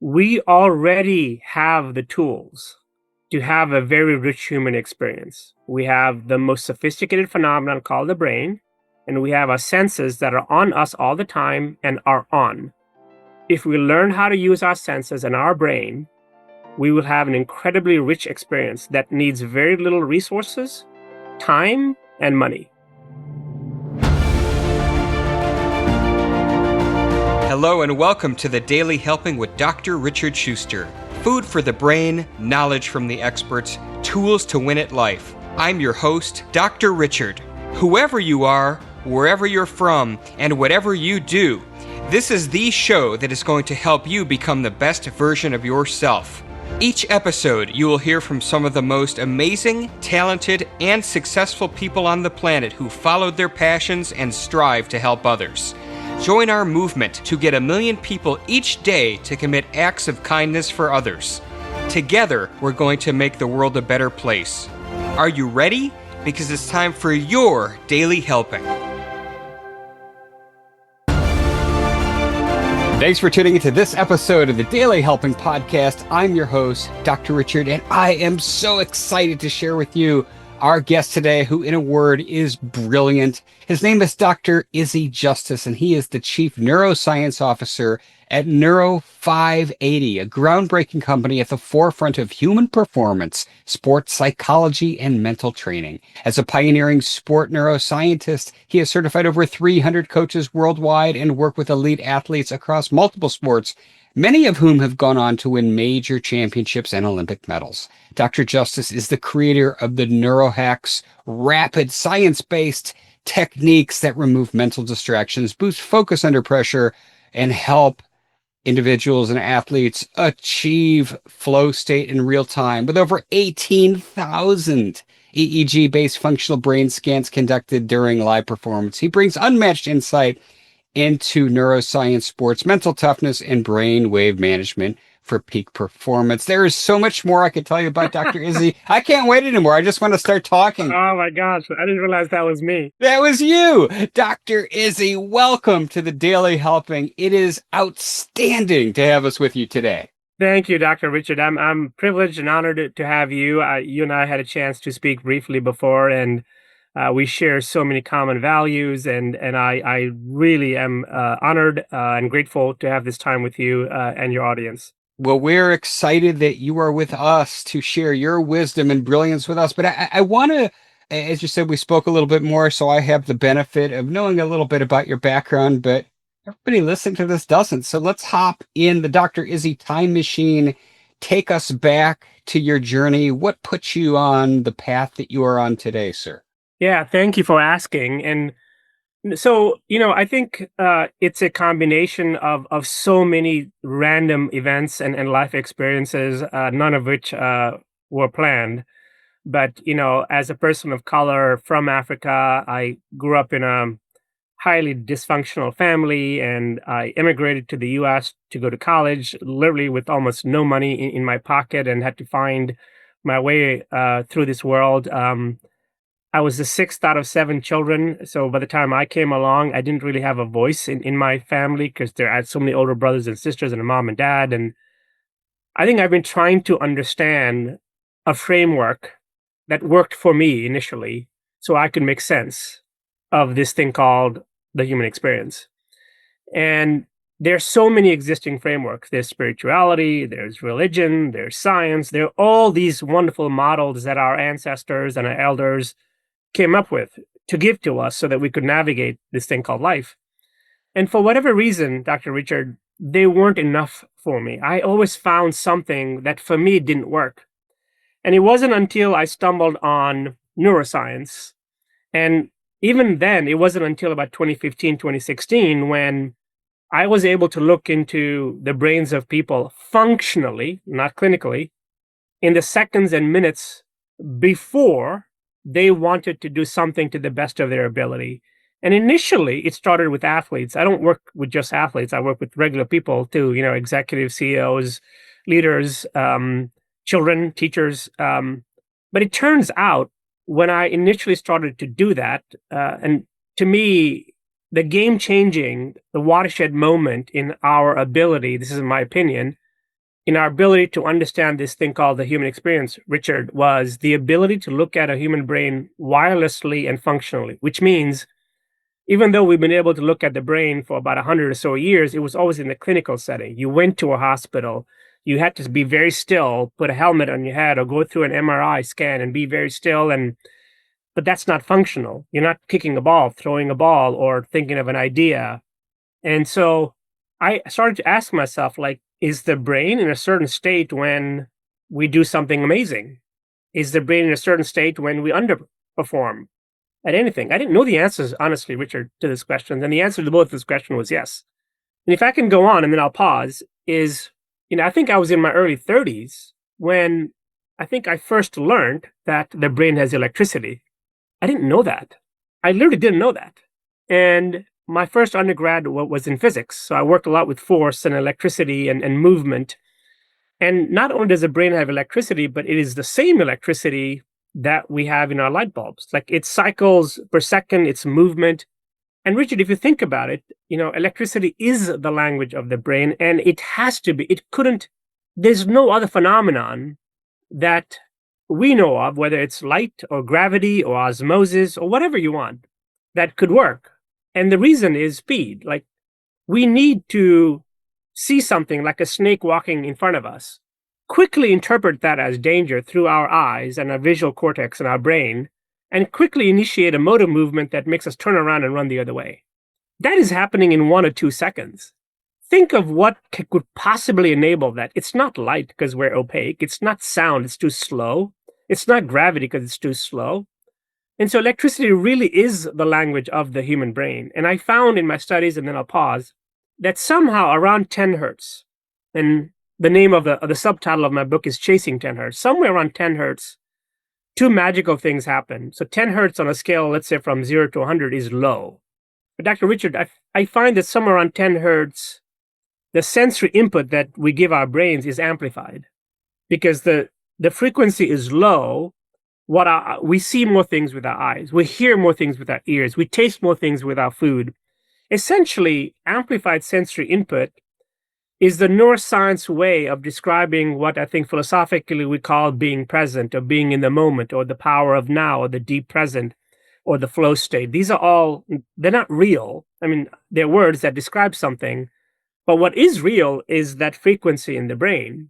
We already have the tools to have a very rich human experience. We have the most sophisticated phenomenon called the brain, and we have our senses that are on us all the time and are on. If we learn how to use our senses and our brain, we will have an incredibly rich experience that needs very little resources, time, and money. Hello and welcome to the Daily Helping with Dr. Richard Schuster. Food for the brain, knowledge from the experts, tools to win at life. I'm your host, Dr. Richard. Whoever you are, wherever you're from, and whatever you do, this is the show that is going to help you become the best version of yourself. Each episode, you will hear from some of the most amazing, talented, and successful people on the planet who followed their passions and strive to help others. Join our movement to get 1 million people each day to commit acts of kindness for others. Together, we're going to make the world a better place. Are you ready? Because it's time for your Daily Helping. Thanks for tuning into this episode of the Daily Helping Podcast. I'm your host, Dr. Richard, and I am so excited to share with you our guest today, who in a word is brilliant. His name is Dr. Izzy Justice, and he is the Chief Neuroscience Officer at Neuro580, a groundbreaking company at the forefront of human performance, sports psychology, and mental training. As a pioneering sport neuroscientist, he has certified over 300 coaches worldwide and worked with elite athletes across multiple sports, many of whom have gone on to win major championships and Olympic medals. Dr. Justice is the creator of the neurohacks, rapid science-based techniques that remove mental distractions, boost focus under pressure, and help individuals and athletes achieve flow state in real time. With over 18,000 EEG-based functional brain scans conducted during live performance, he brings unmatched insight into neuroscience, sports, mental toughness, and brain wave management for peak performance. There is so much more I could tell you about Dr. Izzy. I can't wait anymore. I just want to start talking. Oh my gosh, I didn't realize that was me. That was you. Dr. Izzy, welcome to the Daily Helping. It is outstanding to have us with you today. Thank you, Dr. Richard. I'm privileged and honored to have you. You and I had a chance to speak briefly before, and we share so many common values, and I really am honored and grateful to have this time with you and your audience. Well, we're excited that you are with us to share your wisdom and brilliance with us. But I want to, as you said, we spoke a little bit more, so I have the benefit of knowing a little bit about your background, but everybody listening to this doesn't. So let's hop in the Dr. Izzy time machine. Take us back to your journey. What put you on the path that you are on today, sir? Yeah, thank you for asking. And so, I think it's a combination of so many random events and life experiences, none of which were planned. But, as a person of color from Africa, I grew up in a highly dysfunctional family, and I immigrated to the US to go to college, literally with almost no money in my pocket, and had to find my way through this world. I was the sixth out of 7 children. So by the time I came along, I didn't really have a voice in my family because I had so many older brothers and sisters and a mom and dad. And I think I've been trying to understand a framework that worked for me initially so I could make sense of this thing called the human experience. And there's so many existing frameworks. There's spirituality, there's religion, there's science. There are all these wonderful models that our ancestors and our elders came up with to give to us so that we could navigate this thing called life. And for whatever reason, Dr. Richard, they weren't enough for me. I always found something that for me didn't work. And it wasn't until I stumbled on neuroscience. And even then, it wasn't until about 2015, 2016, when I was able to look into the brains of people functionally, not clinically, in the seconds and minutes before they wanted to do something to the best of their ability. And initially, it started with athletes. I don't work with just athletes. I work with regular people too, executive CEOs, leaders, children, teachers. But it turns out when I initially started to do that, and to me, the game-changing, the watershed moment in our ability, this is my opinion, in our ability to understand this thing called the human experience, Richard, was the ability to look at a human brain wirelessly and functionally, which means even though we've been able to look at the brain for about 100 or so years, it was always in the clinical setting. You went to a hospital, you had to be very still, put a helmet on your head, or go through an MRI scan and be very still. But that's not functional. You're not kicking a ball, throwing a ball, or thinking of an idea. And so I started to ask myself, like, is the brain in a certain state when we do something amazing? Is the brain in a certain state when we underperform at anything? I didn't know the answers, honestly, Richard, to this question. And the answer to both this question was yes. And if I can go on and then I'll pause, is, I think I was in my early 30s when I think I first learned that the brain has electricity. I didn't know that. I literally didn't know that. And my first undergrad was in physics. So I worked a lot with force and electricity and movement. And not only does the brain have electricity, but it is the same electricity that we have in our light bulbs. Like it cycles per second, it's movement. And Richard, if you think about it, electricity is the language of the brain, and it has to be. There's no other phenomenon that we know of, whether it's light or gravity or osmosis or whatever you want, that could work. And the reason is speed. Like we need to see something like a snake walking in front of us, quickly interpret that as danger through our eyes and our visual cortex and our brain, and quickly initiate a motor movement that makes us turn around and run the other way. That is happening in 1 or 2 seconds. Think of what could possibly enable that. It's not light because we're opaque. It's not sound, it's too slow. It's not gravity because it's too slow. And so electricity really is the language of the human brain. And I found in my studies, and then I'll pause, that somehow around 10 hertz, and the name of the subtitle of my book is Chasing 10 hertz, somewhere around 10 hertz, two magical things happen. So 10 hertz on a scale, let's say from 0 to 100 is low. But Dr. Richard, I find that somewhere around 10 hertz, the sensory input that we give our brains is amplified because the frequency is low. We see more things with our eyes. We hear more things with our ears. We taste more things with our food. Essentially, amplified sensory input is the neuroscience way of describing what I think philosophically we call being present or being in the moment or the power of now or the deep present or the flow state. These are all, they're not real. I mean, they're words that describe something, but what is real is that frequency in the brain.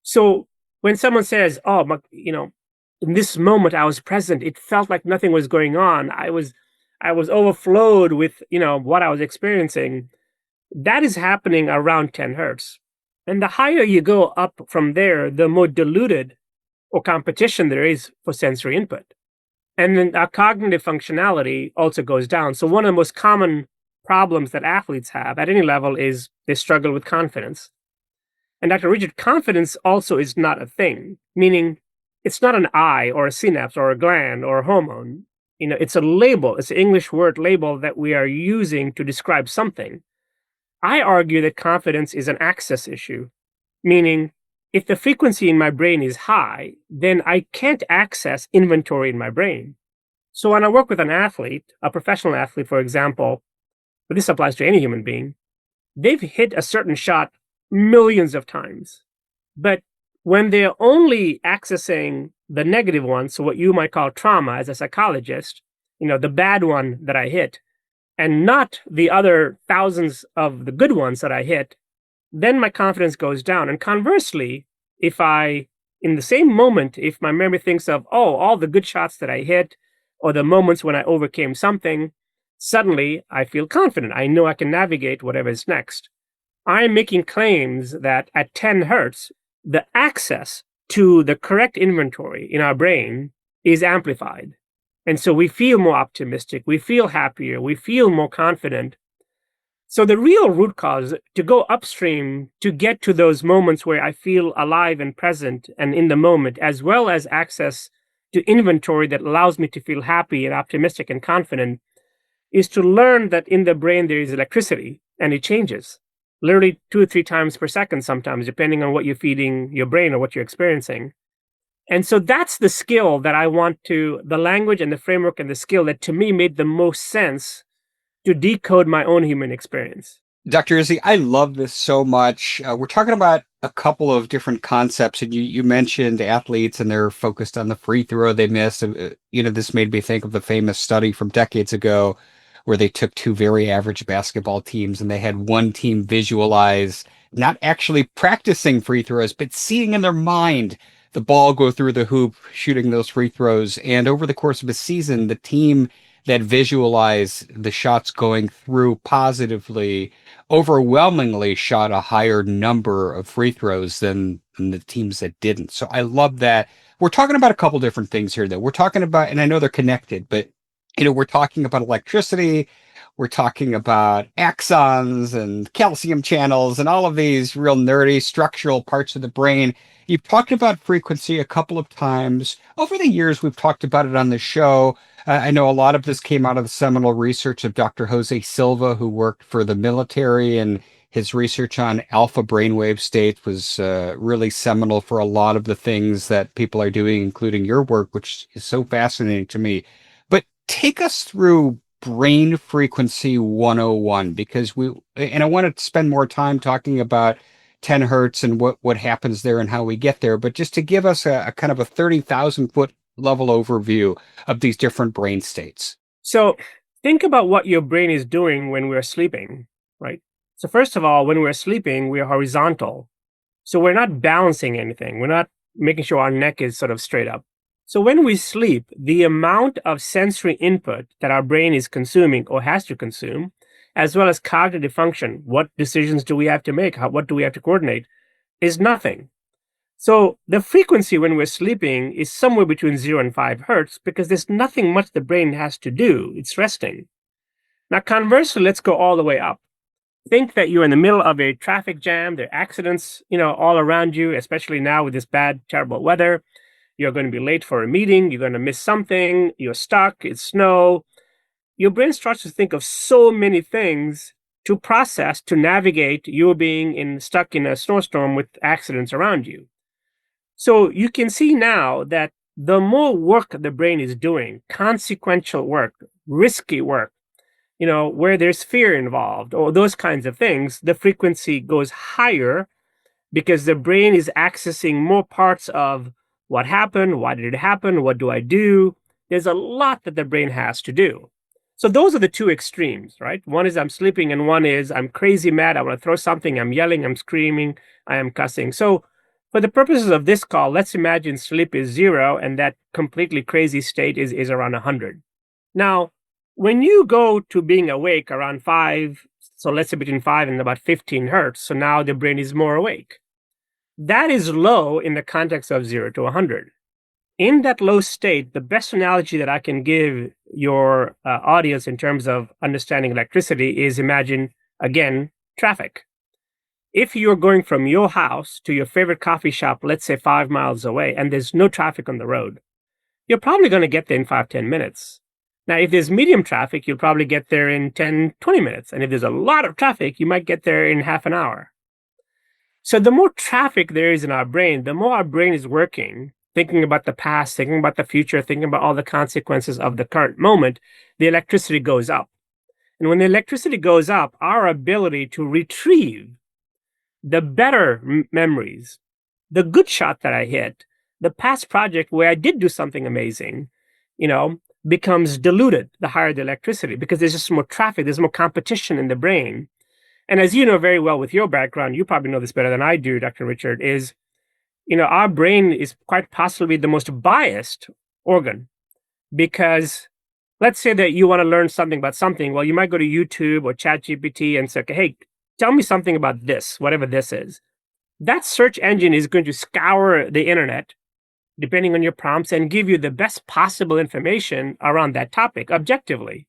So when someone says, oh, in this moment I was present, it felt like nothing was going on. I was overflowed with, what I was experiencing. That is happening around 10 hertz. And the higher you go up from there, the more diluted or competition there is for sensory input. And then our cognitive functionality also goes down. So one of the most common problems that athletes have at any level is they struggle with confidence. And Dr. Richard, confidence also is not a thing, meaning it's not an eye or a synapse or a gland or a hormone. It's a label. It's an English word label that we are using to describe something. I argue that confidence is an access issue, meaning if the frequency in my brain is high, then I can't access inventory in my brain. So when I work with an athlete, a professional athlete, for example, but this applies to any human being, they've hit a certain shot millions of times. But when they're only accessing the negative one, so what you might call trauma as a psychologist, the bad one that I hit, and not the other thousands of the good ones that I hit, then my confidence goes down. And conversely, in the same moment, if my memory thinks of, oh, all the good shots that I hit, or the moments when I overcame something, suddenly I feel confident. I know I can navigate whatever is next. I'm making claims that at 10 hertz, the access to the correct inventory in our brain is amplified. And so we feel more optimistic, we feel happier, we feel more confident. So the real root cause, to go upstream to get to those moments where I feel alive and present and in the moment, as well as access to inventory that allows me to feel happy and optimistic and confident, is to learn that in the brain there is electricity and it changes. Literally 2 or 3 times per second sometimes, depending on what you're feeding your brain or what you're experiencing. And so that's the skill that I want the language and the framework and the skill that to me made the most sense to decode my own human experience. Dr. Izzy, I love this so much. We're talking about a couple of different concepts, and you mentioned athletes and they're focused on the free throw they miss. This made me think of the famous study from decades ago where they took two very average basketball teams and they had one team visualize not actually practicing free throws, but seeing in their mind the ball go through the hoop, shooting those free throws. And over the course of a season, the team that visualize the shots going through positively overwhelmingly shot a higher number of free throws than the teams that didn't. So I love that. We're talking about a couple different things here, though. We're talking about, and I know they're connected, but we're talking about electricity. We're talking about axons and calcium channels and all of these real nerdy structural parts of the brain. You've talked about frequency a couple of times. Over the years, we've talked about it on the show. I know a lot of this came out of the seminal research of Dr. Jose Silva, who worked for the military, and his research on alpha brainwave states was really seminal for a lot of the things that people are doing, including your work, which is so fascinating to me. But take us through brain frequency 101, and I want to spend more time talking about 10 hertz and what happens there and how we get there. But just to give us a kind of a 30,000 foot level overview of these different brain states. So think about what your brain is doing when we're sleeping, right? So first of all, when we're sleeping, we're horizontal. So we're not balancing anything. We're not making sure our neck is sort of straight up. So when we sleep, the amount of sensory input that our brain is consuming or has to consume, as well as cognitive function, what decisions do we have to make? What do we have to coordinate? Is nothing. So the frequency when we're sleeping is somewhere between 0 and 5 hertz because there's nothing much the brain has to do. It's resting. Now, conversely, let's go all the way up. Think that you're in the middle of a traffic jam. There are accidents, all around you, especially now with this bad, terrible weather. You're going to be late for a meeting. You're going to miss something. You're stuck. It's snow. Your brain starts to think of so many things to process, to navigate you being stuck in a snowstorm with accidents around you. So you can see now that the more work the brain is doing, consequential work, risky work, where there's fear involved or those kinds of things, the frequency goes higher because the brain is accessing more parts of what happened, why did it happen, what do I do? There's a lot that the brain has to do. So those are the two extremes, right? One is I'm sleeping and one is I'm crazy mad, I want to throw something, I'm yelling, I'm screaming, I am cussing. So for the purposes of this call, let's imagine sleep is 0 and that completely crazy state is around 100. Now, when you go to being awake around 5, so let's say between 5 and about 15 hertz, so now the brain is more awake. That is low in the context of 0 to 100. In that low state, the best analogy that I can give your audience in terms of understanding electricity is imagine, again, traffic. If you're going from your house to your favorite coffee shop, let's say 5 miles away, and there's no traffic on the road, you're probably going to get there in 5-10 minutes. Now, if there's medium traffic, you'll probably get there in 10-20 minutes. And if there's a lot of traffic, you might get there in half an hour. So the more traffic there is in our brain, the more our brain is working, thinking about the past, thinking about the future, thinking about all the consequences of the current moment, the electricity goes up. And when the electricity goes up, our ability to retrieve the better memories, the good shot that I hit, the past project where I did do something amazing, becomes diluted the higher the electricity because there's just more traffic, there's more competition in the brain. And as you know very well with your background, you probably know this better than I do, Dr. Richard, is, our brain is quite possibly the most biased organ because let's say that you want to learn something about something. Well, you might go to YouTube or ChatGPT and say, okay, hey, tell me something about this, whatever this is. That search engine is going to scour the internet, depending on your prompts, and give you the best possible information around that topic objectively.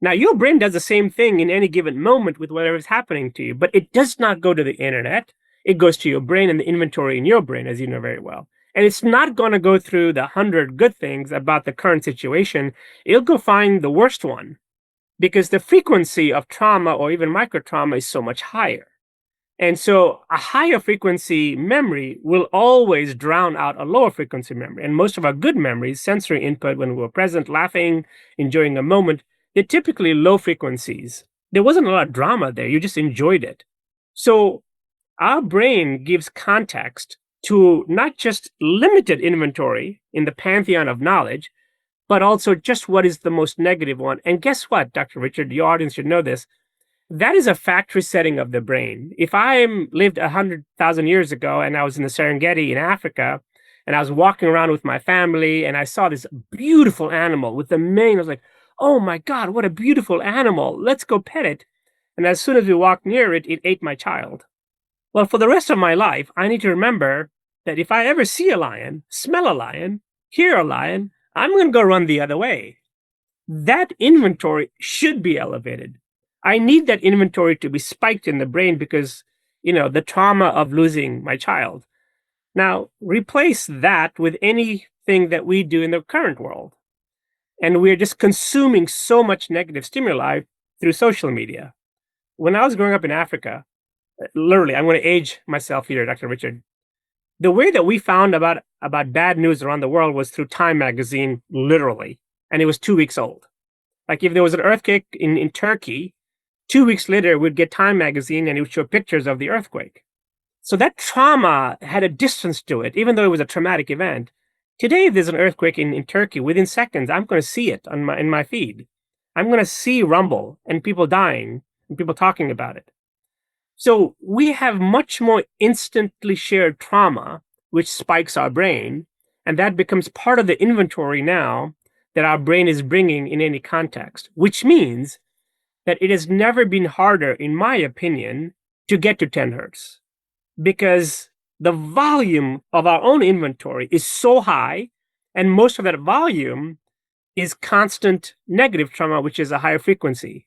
Now, your brain does the same thing in any given moment with whatever is happening to you, but it does not go to the internet. It goes to your brain and the inventory in your brain, as you know very well. And it's not going to go through the 100 good things about the current situation. It'll go find the worst one because the frequency of trauma or even micro trauma is so much higher. And so a higher frequency memory will always drown out a lower frequency memory. And most of our good memories, sensory input, when we're present, laughing, enjoying a moment, they're typically low frequencies. There wasn't a lot of drama there. You just enjoyed it. So Our brain gives context to not just limited inventory in the pantheon of knowledge, but also just what is the most negative one. And guess what, Dr. Richard, your audience should know this. That is a factory setting of the brain. If I lived 100,000 years ago and I was in the Serengeti in Africa, and I was walking around with my family and I saw this beautiful animal with the mane, I was like, oh my God, what a beautiful animal. Let's go pet it. And as soon as we walked near it, it ate my child. Well, for the rest of my life, I need to remember that if I ever see a lion, smell a lion, hear a lion, I'm going to go run the other way. That inventory should be elevated. I need that inventory to be spiked in the brain because, the trauma of losing my child. Now, replace that with anything that we do in the current world. And we're just consuming so much negative stimuli through social media. When I was growing up in Africa, literally, I'm going to age myself here, Dr. Richard. The way that we found about bad news around the world was through Time magazine, literally, and it was 2 weeks old. Like if there was an earthquake in Turkey, 2 weeks later we'd get Time magazine and it would show pictures of the earthquake. So that trauma had a distance to it, even though it was a traumatic event. Today, if there's an earthquake in Turkey, within seconds, I'm going to see it in my feed. I'm going to see rumble and people dying and people talking about it. So we have much more instantly shared trauma, which spikes our brain, and that becomes part of the inventory now that our brain is bringing in any context, which means that it has never been harder, in my opinion, to get to 10 hertz because the volume of our own inventory is so high, and most of that volume is constant negative trauma, which is a higher frequency.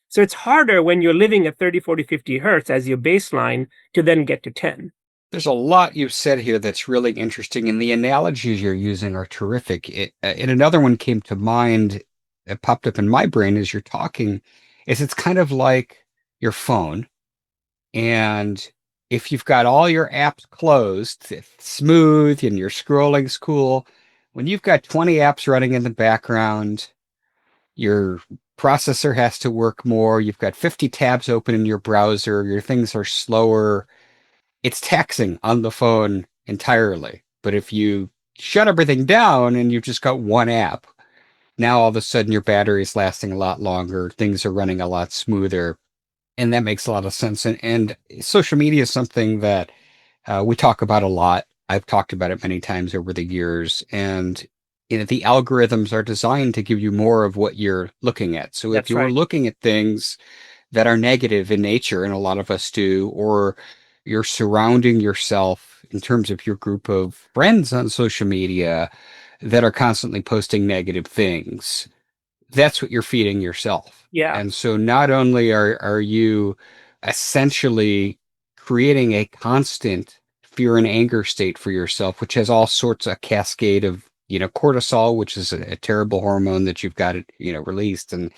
So it's harder when you're living at 30, 40, 50 hertz as your baseline to then get to 10. There's a lot you've said here that's really interesting, and the analogies you're using are terrific. And another one came to mind that popped up in my brain as you're talking, is it's kind of like your phone. And if you've got all your apps closed, it's smooth and your scrolling's cool. When you've got 20 apps running in the background, your processor has to work more. You've got 50 tabs open in your browser. Your things are slower. It's taxing on the phone entirely. But if you shut everything down and you've just got one app, now all of a sudden your battery is lasting a lot longer. Things are running a lot smoother. And that makes a lot of sense. And social media is something that we talk about a lot. I've talked about it many times over the years. And the algorithms are designed to give you more of what you're looking at. So if That's you're right. looking at things that are negative in nature, and a lot of us do, or you're surrounding yourself in terms of your group of friends on social media that are constantly posting negative things, that's what you're feeding yourself. Yeah. And so not only are you essentially creating a constant fear and anger state for yourself, which has all sorts of cascade of, cortisol, which is a terrible hormone that you've got, released, and,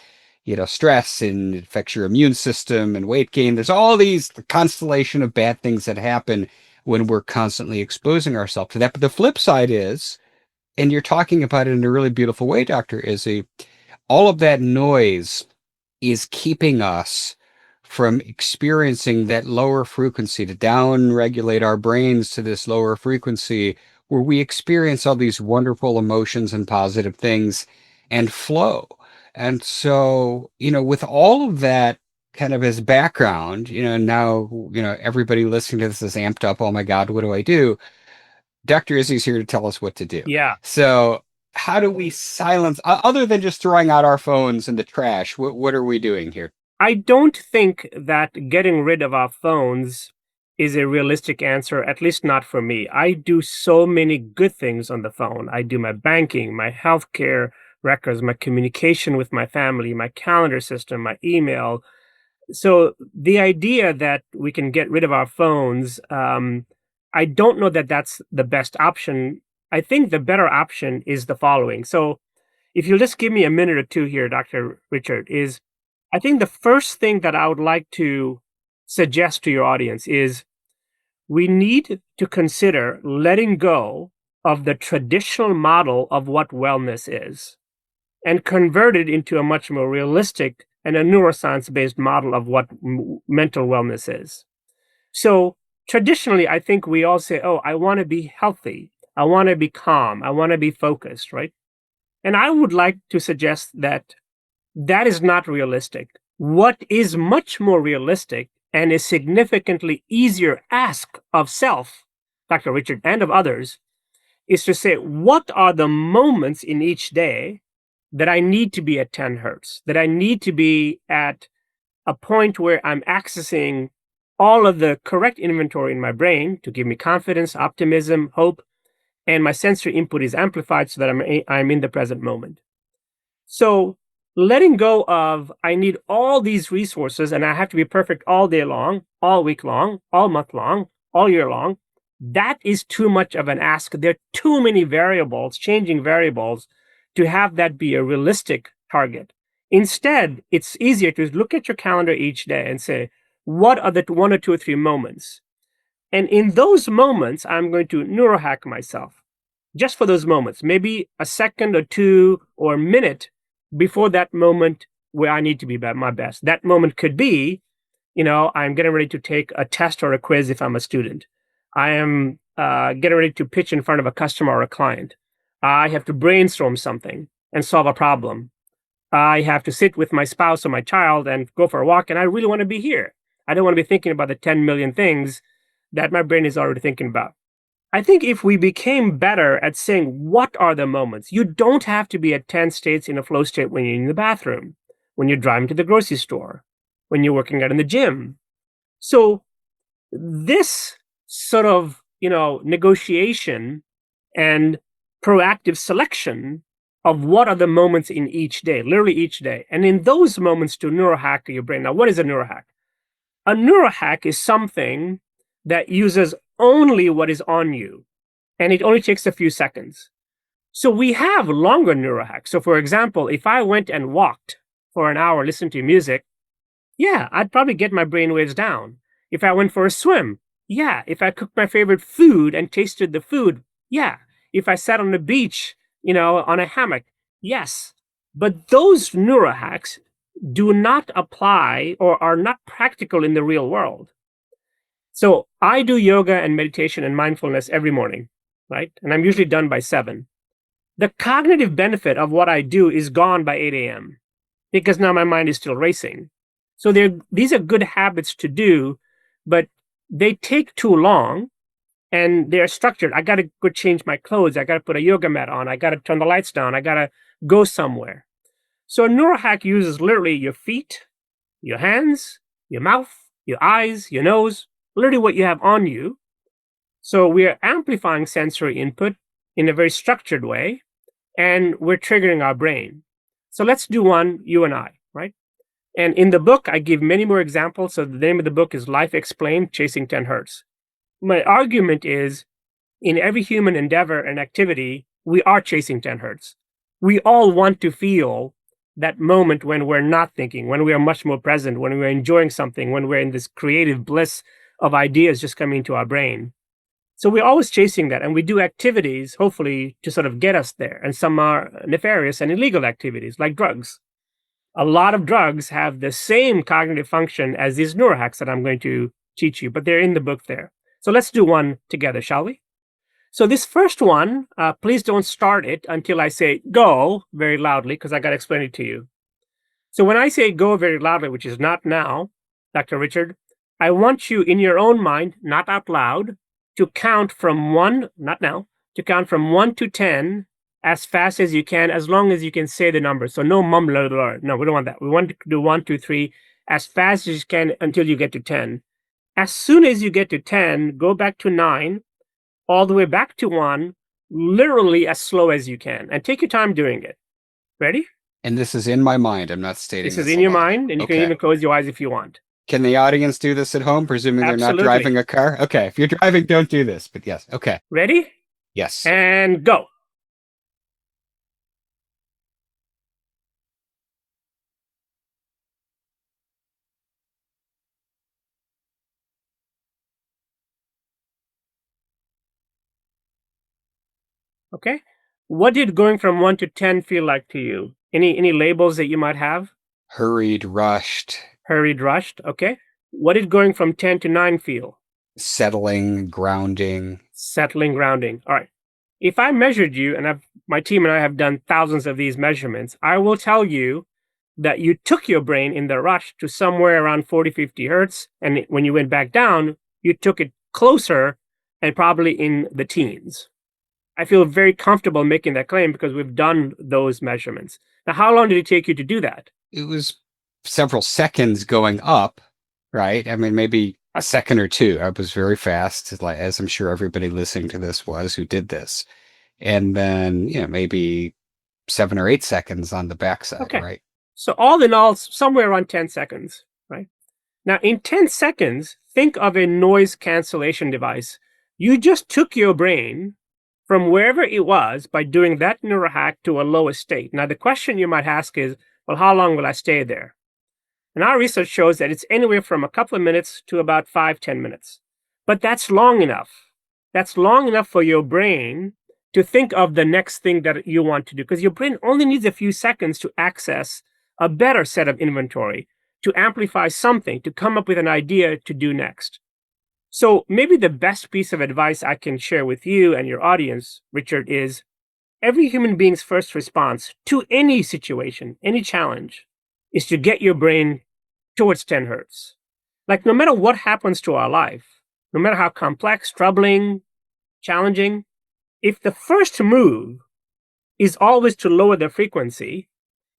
stress, and it affects your immune system and weight gain. There's all these constellation of bad things that happen when we're constantly exposing ourselves to that. But the flip side is, and you're talking about it in a really beautiful way, Dr. Izzy, all of that noise is keeping us from experiencing that lower frequency, to down regulate our brains to this lower frequency where we experience all these wonderful emotions and positive things and flow. And so, with all of that kind of as background, now, everybody listening to this is amped up. Oh my God, what do I do? Dr. Izzy's here to tell us what to do. Yeah. So, how do we silence, other than just throwing out our phones in the trash? What are we doing here? I don't think that getting rid of our phones is a realistic answer, at least not for me. I do so many good things on the phone. I do my banking, my healthcare records, my communication with my family, my calendar system, my email. So the idea that we can get rid of our phones, I don't know that that's the best option. I think the better option is the following. So if you'll just give me a minute or two here, Dr. Richard, is I think the first thing that I would like to suggest to your audience is we need to consider letting go of the traditional model of what wellness is and convert it into a much more realistic and a neuroscience based model of what mental wellness is. So, traditionally, I think we all say, oh, I want to be healthy. I want to be calm. I want to be focused, right? And I would like to suggest that that is not realistic. What is much more realistic and a significantly easier ask of self, Dr. Richard, and of others, is to say, what are the moments in each day that I need to be at 10 hertz, that I need to be at a point where I'm accessing all of the correct inventory in my brain to give me confidence, optimism, hope, and my sensory input is amplified so that I'm in the present moment. So letting go of I need all these resources and I have to be perfect all day long, all week long, all month long, all year long, that is too much of an ask. There are too many variables, changing variables, to have that be a realistic target. Instead, it's easier to look at your calendar each day and say, what are the one or two or three moments? And in those moments, I'm going to neurohack myself just for those moments, maybe a second or two or a minute before that moment where I need to be at my best. That moment could be, I'm getting ready to take a test or a quiz if I'm a student. I am getting ready to pitch in front of a customer or a client. I have to brainstorm something and solve a problem. I have to sit with my spouse or my child and go for a walk, and I really want to be here. I don't want to be thinking about the 10 million things that my brain is already thinking about. I think if we became better at saying what are the moments, you don't have to be at 10 states in a flow state when you're in the bathroom, when you're driving to the grocery store, when you're working out in the gym. So this sort of, negotiation and proactive selection of what are the moments in each day, literally each day. And in those moments to neurohack your brain. Now, what is a neurohack? A neurohack is something that uses only what is on you, and it only takes a few seconds. So we have longer neurohacks. So, for example, if I went and walked for an hour, listened to music, yeah, I'd probably get my brain waves down. If I went for a swim, yeah. If I cooked my favorite food and tasted the food, yeah. If I sat on the beach, on a hammock, yes. But those neurohacks do not apply or are not practical in the real world. So I do yoga and meditation and mindfulness every morning, right? And I'm usually done by 7. The cognitive benefit of what I do is gone by 8 a.m. because now my mind is still racing. So these are good habits to do, but they take too long and they're structured. I got to go change my clothes. I got to put a yoga mat on. I got to turn the lights down. I got to go somewhere. So a neurohack uses literally your feet, your hands, your mouth, your eyes, your nose, literally what you have on you. So we're amplifying sensory input in a very structured way, and we're triggering our brain. So let's do one, you and I, right? And in the book, I give many more examples. So the name of the book is Life Explained, Chasing 10 Hertz. My argument is in every human endeavor and activity, we are chasing 10 hertz. We all want to feel that moment when we're not thinking, when we are much more present, when we're enjoying something, when we're in this creative bliss of ideas just coming into our brain. So we're always chasing that, and we do activities, hopefully, to sort of get us there. And some are nefarious and illegal activities, like drugs. A lot of drugs have the same cognitive function as these neurohacks that I'm going to teach you, but they're in the book there. So let's do one together, shall we? So this first one, please don't start it until I say go very loudly, because I got to explain it to you. So when I say go very loudly, which is not now, Dr. Richard, I want you in your own mind, not out loud, to count from 1, not now, to count from 1 to 10 as fast as you can, as long as you can say the number. So no mum, no, we don't want that. We want to do 1, 2, 3 as fast as you can until you get to 10. As soon as you get to 10, go back to 9, all the way back to 1, literally as slow as you can. And take your time doing it. Ready? And this is in my mind. I'm not stating This this is in your aloud. mind, and you can even close your eyes if you want. Can the audience do this at home, presuming they're not driving a car? Okay, if you're driving, don't do this, but yes, okay. Ready? Yes. And go. Okay. What did going from 1 to 10 feel like to you? Any labels that you might have? Hurried, rushed. Hurried, rushed. Okay. What did going from 10 to 9 feel? Settling, grounding. Settling, grounding. All right. If I measured you, and my team and I have done thousands of these measurements, I will tell you that you took your brain in the rush to somewhere around 40, 50 hertz. And when you went back down, you took it closer and probably in the teens. I feel very comfortable making that claim because we've done those measurements. Now, how long did it take you to do that? It was several seconds going up, right? I mean, maybe a second or two. I was very fast, like, as I'm sure everybody listening to this was who did this. And then, maybe 7 or 8 seconds on the backside, Okay. right? So all in all, somewhere around 10 seconds, right? Now, in 10 seconds, think of a noise cancellation device. You just took your brain from wherever it was by doing that neurohack to a lower state. Now, the question you might ask is, well, how long will I stay there? And our research shows that it's anywhere from a couple of minutes to about 5, 10 minutes. But that's long enough. That's long enough for your brain to think of the next thing that you want to do, because your brain only needs a few seconds to access a better set of inventory, to amplify something, to come up with an idea to do next. So maybe the best piece of advice I can share with you and your audience, Richard, is every human being's first response to any situation, any challenge, is to get your brain towards 10 hertz. Like, no matter what happens to our life, no matter how complex, troubling, challenging, if the first move is always to lower the frequency,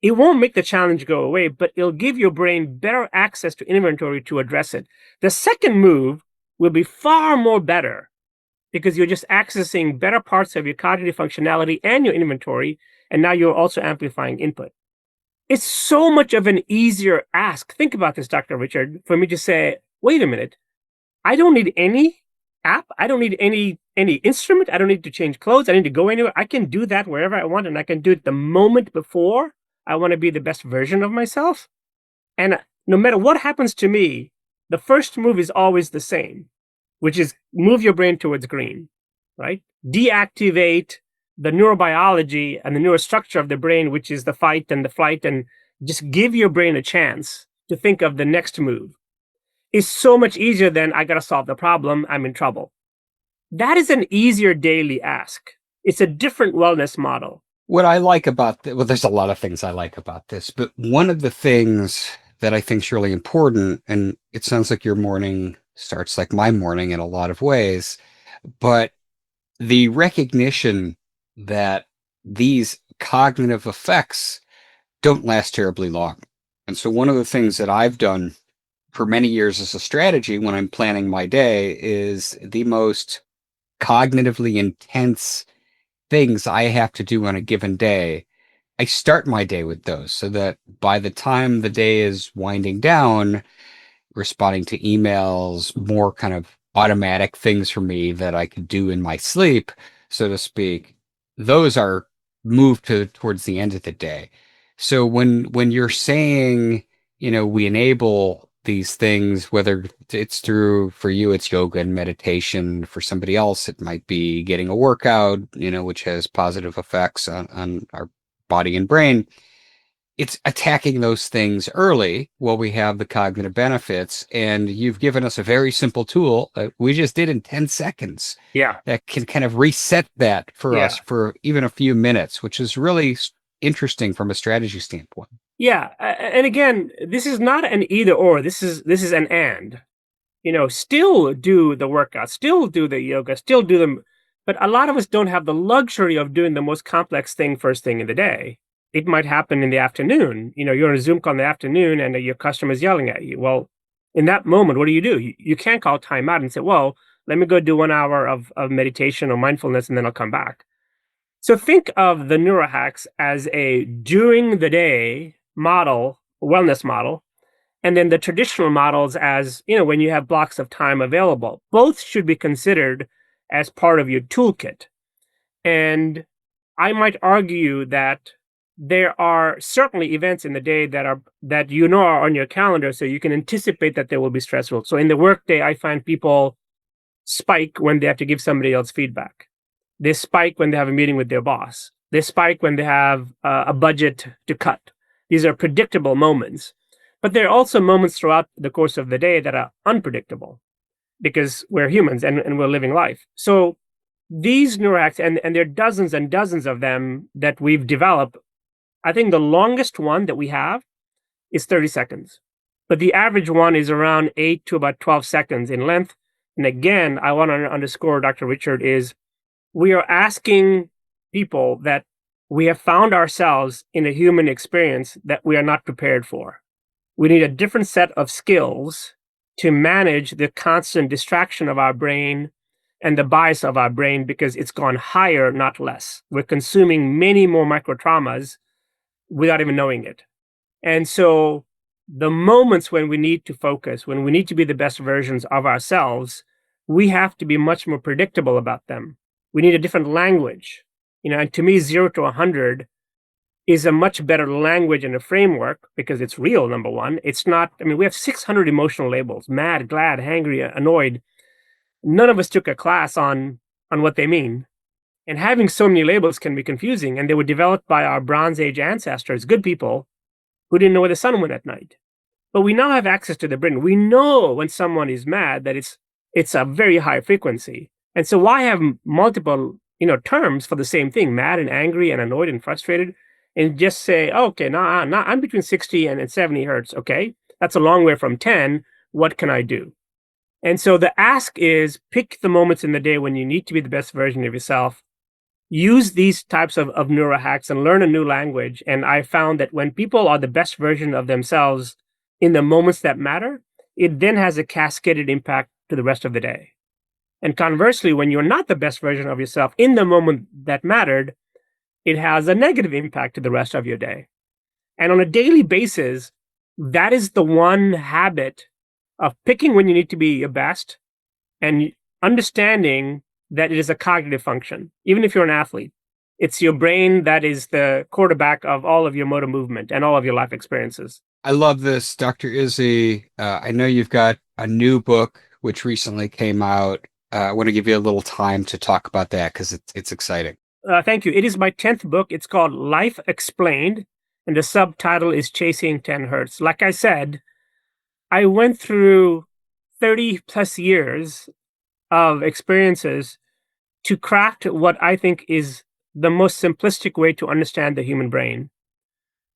it won't make the challenge go away, but it'll give your brain better access to inventory to address it. The second move will be far more better because you're just accessing better parts of your cognitive functionality and your inventory, and now you're also amplifying input. It's so much of an easier ask. Think about this, Dr. Richard, for me to say, wait a minute, I don't need any app. I don't need any instrument. I don't need to change clothes. I need to go anywhere. I can do that wherever I want, and I can do it the moment before I want to be the best version of myself. And no matter what happens to me, the first move is always the same, which is move your brain towards green, right? Deactivate the neurobiology and the neurostructure of the brain, which is the fight and the flight, and just give your brain a chance to think of the next move. Is so much easier than I got to solve the problem, I'm in trouble. That is an easier daily ask. It's a different wellness model. What I like about well, there's a lot of things I like about this, but one of the things that I think is really important, and it sounds like your morning starts like my morning in a lot of ways, but the recognition that these cognitive effects don't last terribly long. And so one of the things that I've done for many years as a strategy when I'm planning my day is the most cognitively intense things I have to do on a given day. I start my day with those so that by the time the day is winding down, responding to emails, more kind of automatic things for me that I could do in my sleep, so to speak, those are moved towards the end of the day. So when you're saying, we enable these things, whether it's through, for you, it's yoga and meditation. For somebody else, it might be getting a workout, which has positive effects on our body and brain. It's attacking those things early while we have the cognitive benefits. And you've given us a very simple tool that we just did in 10 seconds Yeah. that can kind of reset that for Yeah. us for even a few minutes, which is really interesting from a strategy standpoint. Yeah. And again, this is not an either or. This is an and. Still do the workout, still do the yoga, still do them. But a lot of us don't have the luxury of doing the most complex thing first thing in the day. It might happen in the afternoon. You're on a Zoom call in the afternoon and your customer's yelling at you. Well, in that moment, what do? You can't call time out and say, well, let me go do 1 hour of meditation or mindfulness and then I'll come back. So think of the neurohacks as a during the day model, wellness model, and then the traditional models as, when you have blocks of time available. Both should be considered as part of your toolkit. And I might argue that there are certainly events in the day that are on your calendar, so you can anticipate that they will be stressful. So in the workday, I find people spike when they have to give somebody else feedback. They spike when they have a meeting with their boss. They spike when they have a budget to cut. These are predictable moments. But there are also moments throughout the course of the day that are unpredictable. because we're humans and we're living life. So these neurohacks, and there are dozens and dozens of them that we've developed. I think the longest one that we have is 30 seconds, but the average one is around 8 to about 12 seconds in length. And again, I want to underscore, Dr. Richard, is we are asking people that we have found ourselves in a human experience that we are not prepared for. We need a different set of skills to manage the constant distraction of our brain and the bias of our brain, because it's gone higher, not less. We're consuming many more micro traumas without even knowing it. And so the moments when we need to focus, when we need to be the best versions of ourselves, we have to be much more predictable about them. We need a different language. And to me, 0 to 100 is a much better language and a framework because it's real, number one. It's not, I mean, we have 600 emotional labels: mad, glad, angry, annoyed. None of us took a class on what they mean. And having so many labels can be confusing. And they were developed by our Bronze Age ancestors, good people, who didn't know where the sun went at night. But we now have access to the brain. We know when someone is mad that it's a very high frequency. And so why have multiple terms for the same thing: mad and angry and annoyed and frustrated, and just say, oh, okay, now I'm between 60 and 70 hertz. Okay, that's a long way from 10. What can I do? And so the ask is, pick the moments in the day when you need to be the best version of yourself. Use these types of neuro hacks and learn a new language. And I found that when people are the best version of themselves in the moments that matter, it then has a cascaded impact to the rest of the day. And conversely, when you're not the best version of yourself in the moment that mattered, it has a negative impact to the rest of your day. And on a daily basis, that is the one habit of picking when you need to be your best and understanding that it is a cognitive function. Even if you're an athlete, it's your brain that is the quarterback of all of your motor movement and all of your life experiences. I love this, Dr. Izzy. I know you've got a new book which recently came out. I want to give you a little time to talk about that because it's exciting. Thank you. It is my 10th book. It's called Life Explained, and the subtitle is Chasing 10 Hertz. Like I said, I went through 30 plus years of experiences to craft what I think is the most simplistic way to understand the human brain.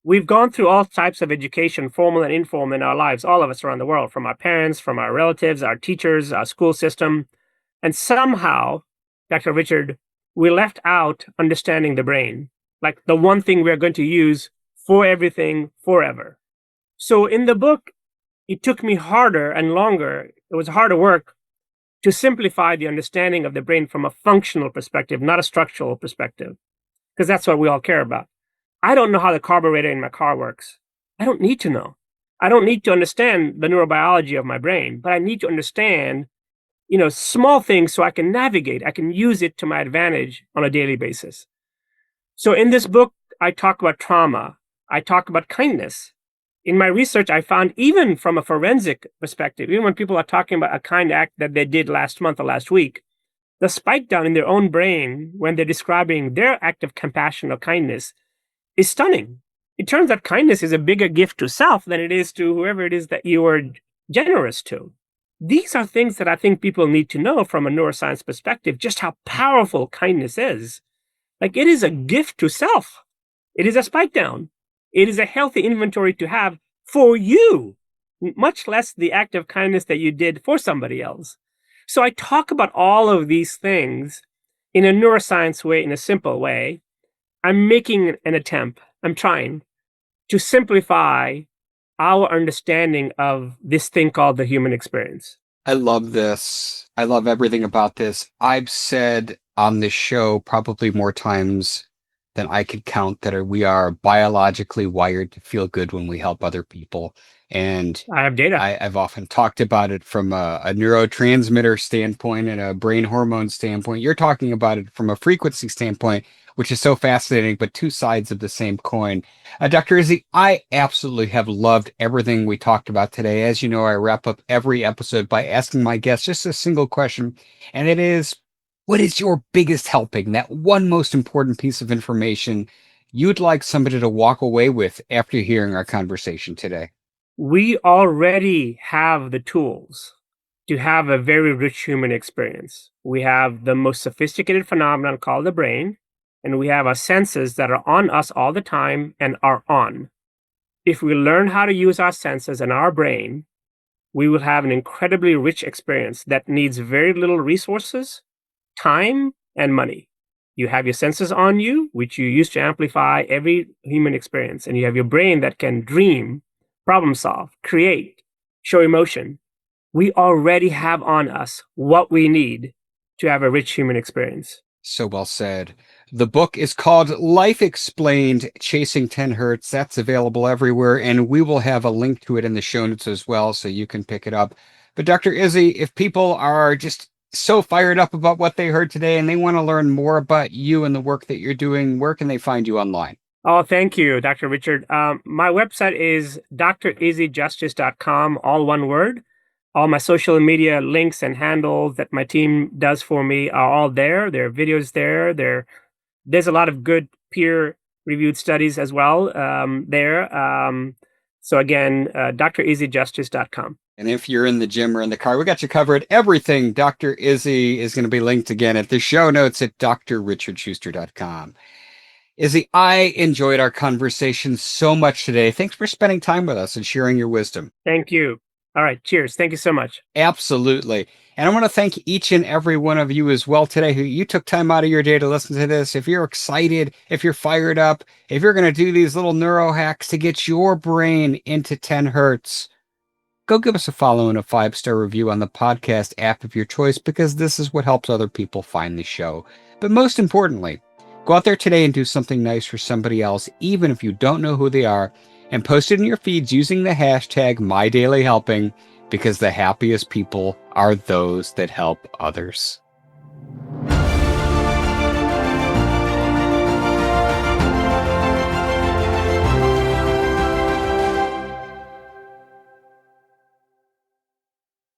We've gone through all types of education, formal and informal, in our lives, all of us around the world, from our parents, from our relatives, our teachers, our school system. And somehow, Dr. Richard, we left out understanding the brain, like the one thing we're going to use for everything forever. So in the book, it took me harder and longer. It was harder work to simplify the understanding of the brain from a functional perspective, not a structural perspective, because that's what we all care about. I don't know how the carburetor in my car works. I don't need to know. I don't need to understand the neurobiology of my brain, but I need to understand, small things so I can navigate. I can use it to my advantage on a daily basis. So in this book, I talk about trauma. I talk about kindness. In my research, I found, even from a forensic perspective, even when people are talking about a kind act that they did last month or last week, the spike down in their own brain when they're describing their act of compassion or kindness is stunning. It turns out kindness is a bigger gift to self than it is to whoever it is that you are generous to. These are things that I think people need to know from a neuroscience perspective, just how powerful kindness is. Like, it is a gift to self. It is a spike down. It is a healthy inventory to have for you, much less the act of kindness that you did for somebody else. So I talk about all of these things in a neuroscience way, in a simple way. I'm making an attempt, I'm trying to simplify our understanding of this thing called the human experience. I love this. I love everything about this. I've said on this show probably more times than I could count that we are biologically wired to feel good when we help other people. And I have data. I've often talked about it from a neurotransmitter standpoint and a brain hormone standpoint. You're talking about it from a frequency standpoint, which is so fascinating, but two sides of the same coin. Dr. Izzy, I absolutely have loved everything we talked about today. As you know, I wrap up every episode by asking my guests just a single question, and it is, what is your biggest helping, that one most important piece of information you'd like somebody to walk away with after hearing our conversation today? We already have the tools. to have a very rich human experience. We have the most sophisticated phenomenon called the brain, and we have our senses that are on us all the time and are on. If we learn how to use our senses and our brain, we will have an incredibly rich experience that needs very little resources, time, and money. You have your senses on you, which you use to amplify every human experience, and you have your brain that can dream, problem solve, create, show emotion. We already have on us what we need to have a rich human experience. So well said. The book is called Life Explained, Chasing 10 Hertz. That's available everywhere, and we will have a link to it in the show notes as well, so you can pick it up. But Dr. Izzy, if people are just so fired up about what they heard today and they want to learn more about you and the work that you're doing, where can they find you online? Oh, thank you, Dr. Richard. My website is drizzyjustice.com, all one word. All my social media links and handles that my team does for me are all there. There are videos there. There's a lot of good peer-reviewed studies as well there. So again, drizzyjustice.com. And if you're in the gym or in the car, we got you covered. Everything Dr. Izzy is going to be linked again at the show notes at drrichardschuster.com. Izzy, I enjoyed our conversation so much today. Thanks for spending time with us and sharing your wisdom. Thank you. All right. Cheers. Thank you so much. Absolutely. And I want to thank each and every one of you as well today who you took time out of your day to listen to this. If you're excited, if you're fired up, if you're going to do these little neuro hacks to get your brain into 10 hertz, go give us a follow and a 5-star review on the podcast app of your choice, because this is what helps other people find the show. But most importantly, go out there today and do something nice for somebody else, even if you don't know who they are, and post it in your feeds using the hashtag #MyDailyHelping, because the happiest people are those that help others.